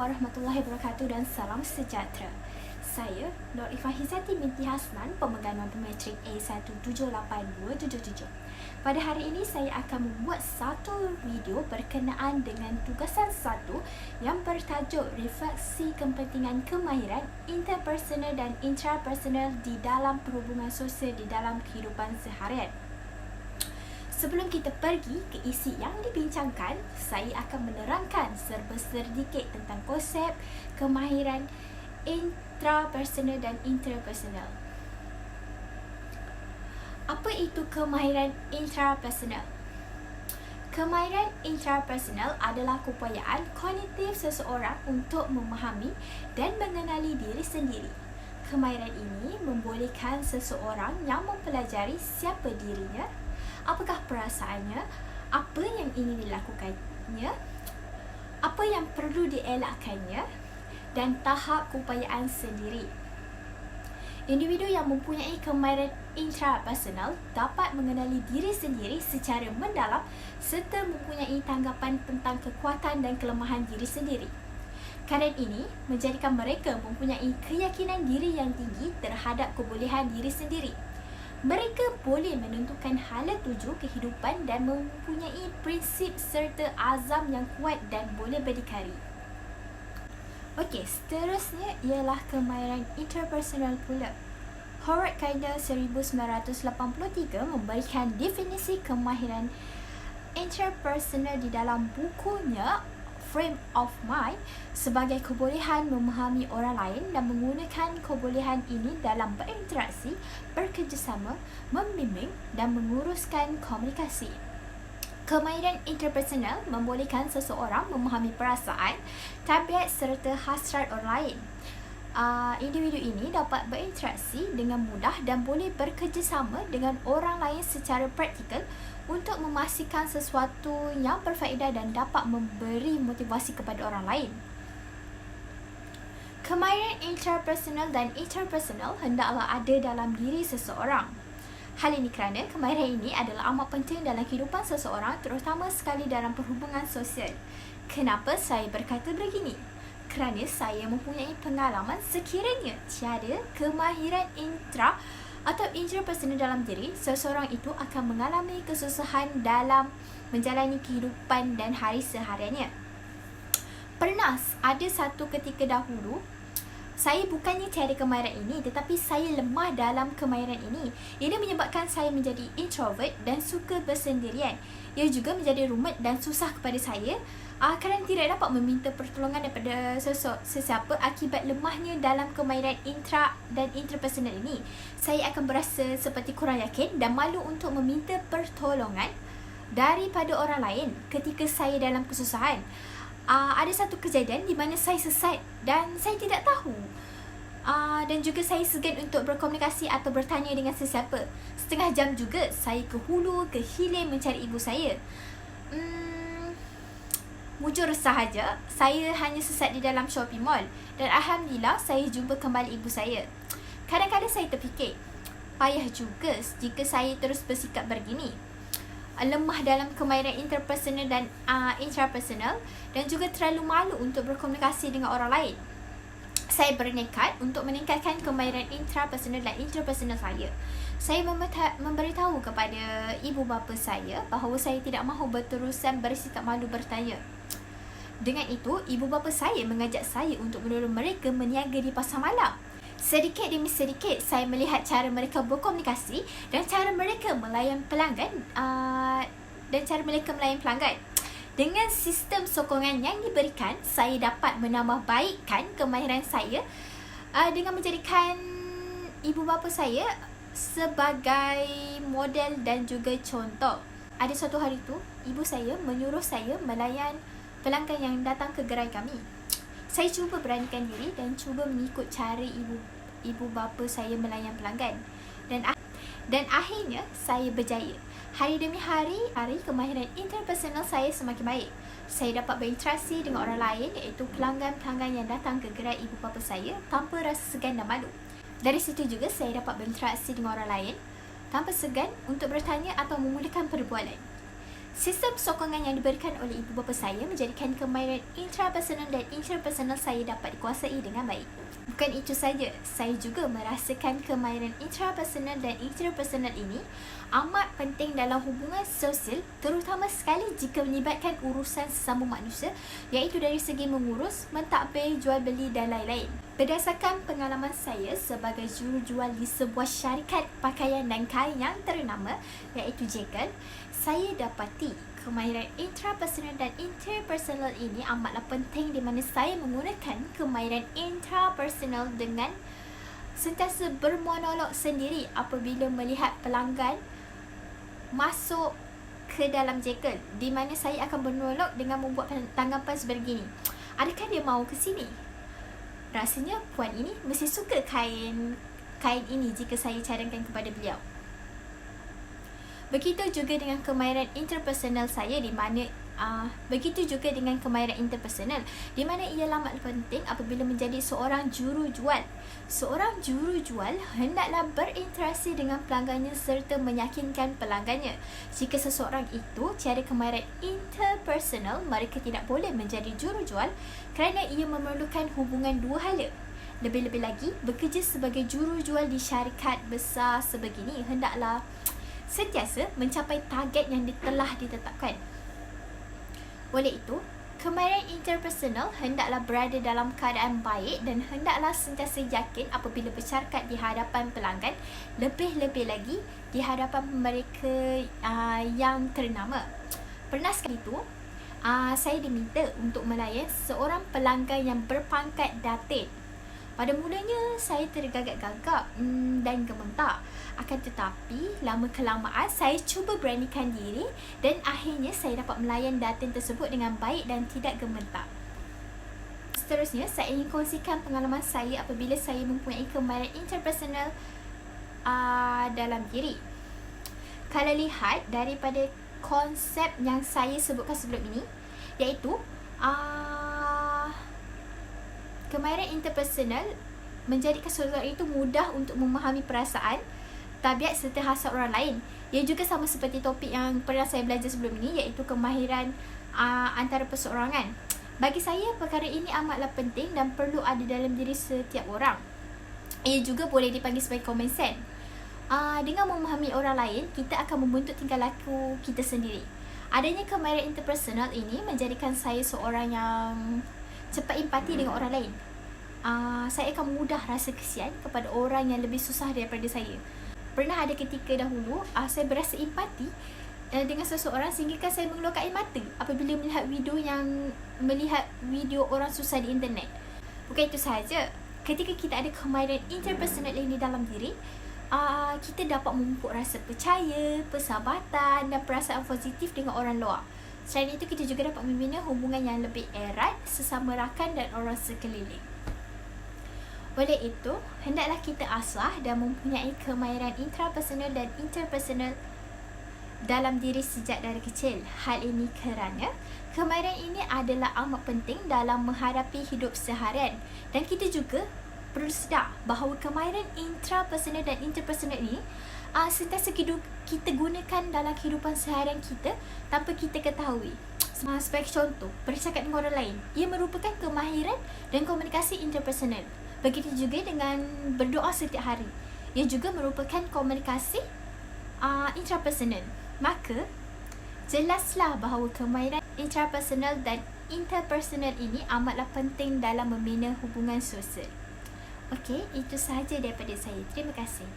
warahmatullahi wabarakatuh dan salam sejahtera. Saya Nur Ifahizati binti Hasnan, pemegang nombor matrik A1782777. Pada hari ini saya akan membuat satu video berkenaan dengan tugasan 1 yang bertajuk refleksi kepentingan kemahiran interpersonal dan intrapersonal di dalam perhubungan sosial di dalam kehidupan seharian. Sebelum kita pergi ke isi yang dibincangkan, saya akan menerangkan serba sedikit tentang konsep kemahiran intrapersonal dan interpersonal. Apa itu kemahiran intrapersonal? Kemahiran intrapersonal adalah keupayaan kognitif seseorang untuk memahami dan mengenali diri sendiri. Kemahiran ini membolehkan seseorang yang mempelajari siapa dirinya, apakah perasaannya, apa yang ingin dilakukannya, apa yang perlu dielakkannya, dan tahap keupayaan sendiri. Individu yang mempunyai kemahiran intrapersonal dapat mengenali diri sendiri secara mendalam serta mempunyai tanggapan tentang kekuatan dan kelemahan diri sendiri. Keadaan ini menjadikan mereka mempunyai keyakinan diri yang tinggi terhadap kebolehan diri sendiri. Mereka boleh menentukan hala tuju kehidupan dan mempunyai prinsip serta azam yang kuat dan boleh berdikari. Okey, seterusnya ialah kemahiran interpersonal pula. Howard Gardner 1983 memberikan definisi kemahiran interpersonal di dalam bukunya Frame of Mind sebagai kebolehan memahami orang lain dan menggunakan kebolehan ini dalam berinteraksi, bekerjasama, membimbing dan menguruskan komunikasi. Kemahiran interpersonal membolehkan seseorang memahami perasaan, tabiat serta hasrat orang lain. Individu ini dapat berinteraksi dengan mudah dan boleh bekerjasama dengan orang lain secara praktikal untuk memastikan sesuatu yang berfaedah dan dapat memberi motivasi kepada orang lain. Kemahiran intrapersonal dan interpersonal hendaklah ada dalam diri seseorang. Hal ini kerana kemahiran ini adalah amat penting dalam kehidupan seseorang, terutama sekali dalam perhubungan sosial. Kenapa saya berkata begini? Kerana saya mempunyai pengalaman sekiranya tiada kemahiran interpersonal dalam diri, seseorang itu akan mengalami kesusahan dalam menjalani kehidupan dan hari sehariannya. Pernah ada satu ketika dahulu, saya bukannya tiada kemahiran ini, tetapi saya lemah dalam kemahiran ini. Ini menyebabkan saya menjadi introvert dan suka bersendirian. Ia juga menjadi rumit dan susah kepada saya kerana tidak dapat meminta pertolongan daripada sesiapa akibat lemahnya dalam kemahiran intra dan interpersonal ini. Saya akan berasa seperti kurang yakin dan malu untuk meminta pertolongan daripada orang lain ketika saya dalam kesusahan. Ada satu kejadian di mana saya sesat dan saya tidak tahu. Dan juga saya segan untuk berkomunikasi atau bertanya dengan sesiapa. Setengah jam juga saya ke hulu, ke hilir mencari ibu saya. Mujur sahaja, saya hanya sesat di dalam shopping mall. Dan Alhamdulillah, saya jumpa kembali ibu saya. Kadang-kadang saya terfikir, payah juga jika saya terus bersikap begini. Lemah dalam kemahiran interpersonal dan intrapersonal dan juga terlalu malu untuk berkomunikasi dengan orang lain. Saya bernekat untuk meningkatkan kemahiran intrapersonal dan interpersonal saya. Saya memberitahu kepada ibu bapa saya bahawa saya tidak mahu berterusan bersikap malu bertanya. Dengan itu, ibu bapa saya mengajak saya untuk menolong mereka meniaga di pasar malam. Sedikit demi sedikit, saya melihat cara mereka berkomunikasi dan cara mereka melayan pelanggan. Dengan sistem sokongan yang diberikan, saya dapat menambah baikkan kemahiran saya dengan menjadikan ibu bapa saya sebagai model dan juga contoh. Ada suatu hari tu, ibu saya menyuruh saya melayan pelanggan yang datang ke gerai kami. Saya cuba beranikan diri dan cuba mengikut cara ibu bapa saya melayan pelanggan. Dan akhirnya saya berjaya. Hari demi hari, kemahiran interpersonal saya semakin baik. Saya dapat berinteraksi dengan orang lain, iaitu pelanggan-pelanggan yang datang ke gerai ibu bapa saya tanpa rasa segan dan malu. Dari situ juga saya dapat berinteraksi dengan orang lain tanpa segan untuk bertanya atau memulakan perbualan. Sistem sokongan yang diberikan oleh ibu bapa saya menjadikan kemahiran intrapersonal dan interpersonal saya dapat dikuasai dengan baik. Bukan itu saja, saya juga merasakan kemahiran intrapersonal dan interpersonal ini amat penting dalam hubungan sosial, terutama sekali jika melibatkan urusan sesama manusia, iaitu dari segi mengurus, mentadbir, jual beli dan lain-lain. Berdasarkan pengalaman saya sebagai jurujual di sebuah syarikat pakaian dan kain yang ternama, iaitu Jekyll, saya dapati kemahiran intrapersonal dan interpersonal ini amatlah penting di mana saya menggunakan kemahiran intrapersonal dengan sentiasa bermonolog sendiri apabila melihat pelanggan masuk ke dalam Jekyll, di mana saya akan bermonolog dengan membuat tanggapan sebegini. Adakah dia mahu ke sini? Rasanya puan ini mesti suka kain ini jika saya cadangkan kepada beliau. Begitu juga dengan kemahiran interpersonal saya di mana di mana ia amat penting apabila menjadi seorang jurujual. Seorang jurujual hendaklah berinteraksi dengan pelanggannya serta meyakinkan pelanggannya. Jika seseorang itu tiada kemahiran interpersonal, mereka tidak boleh menjadi jurujual kerana ia memerlukan hubungan dua hala. Lebih-lebih lagi, bekerja sebagai jurujual di syarikat besar sebegini hendaklah sentiasa mencapai target yang telah ditetapkan. Oleh itu, kemahiran interpersonal hendaklah berada dalam keadaan baik dan hendaklah sentiasa yakin apabila bersyarikat di hadapan pelanggan, lebih-lebih lagi di hadapan mereka yang ternama. Pernah sekali itu, saya diminta untuk melayan seorang pelanggan yang berpangkat datin. Pada mulanya, saya tergagap-gagap dan gemetar. Akan tetapi, lama-kelamaan saya cuba beranikan diri dan akhirnya saya dapat melayan datin tersebut dengan baik dan tidak gemetar. Seterusnya, saya ingin kongsikan pengalaman saya apabila saya mempunyai kemahiran interpersonal dalam diri. Kalau lihat daripada konsep yang saya sebutkan sebelum ini, iaitu kemahiran interpersonal menjadikan seseorang itu mudah untuk memahami perasaan, tabiat serta hasrat orang lain. Ia juga sama seperti topik yang pernah saya belajar sebelum ini, iaitu kemahiran antara perseorangan. Bagi saya, perkara ini amatlah penting dan perlu ada dalam diri setiap orang. Ia juga boleh dipanggil sebagai common sense. Dengan memahami orang lain, kita akan membentuk tingkah laku kita sendiri. Adanya kemahiran interpersonal ini menjadikan saya seorang yang cepat empati dengan orang lain. Saya akan mudah rasa kesian kepada orang yang lebih susah daripada saya. Pernah ada ketika dahulu saya berasa empati dengan seseorang sehingga saya mengeluarkan air mata apabila melihat video orang susah di internet. Bukan itu sahaja, ketika kita ada kemahiran interpersonal ini dalam diri, kita dapat memupuk rasa percaya, persahabatan dan perasaan positif dengan orang luar. Selain itu, kita juga dapat membina hubungan yang lebih erat sesama rakan dan orang sekeliling. Oleh itu, hendaklah kita asah dan mempunyai kemahiran intrapersonal dan interpersonal dalam diri sejak dari kecil. Hal ini kerana kemahiran ini adalah amat penting dalam menghadapi hidup seharian. Dan kita juga perlu sedar bahawa kemahiran intrapersonal dan interpersonal ini sentiasa kita gunakan dalam kehidupan seharian kita tanpa kita ketahui. Sebagai contoh, bercakap dengan orang lain, ia merupakan kemahiran dan komunikasi interpersonal. Begitu juga dengan berdoa setiap hari, ia juga merupakan komunikasi intrapersonal. Maka, jelaslah bahawa kemahiran intrapersonal dan interpersonal ini amatlah penting dalam membina hubungan sosial. Okey, itu sahaja daripada saya. Terima kasih.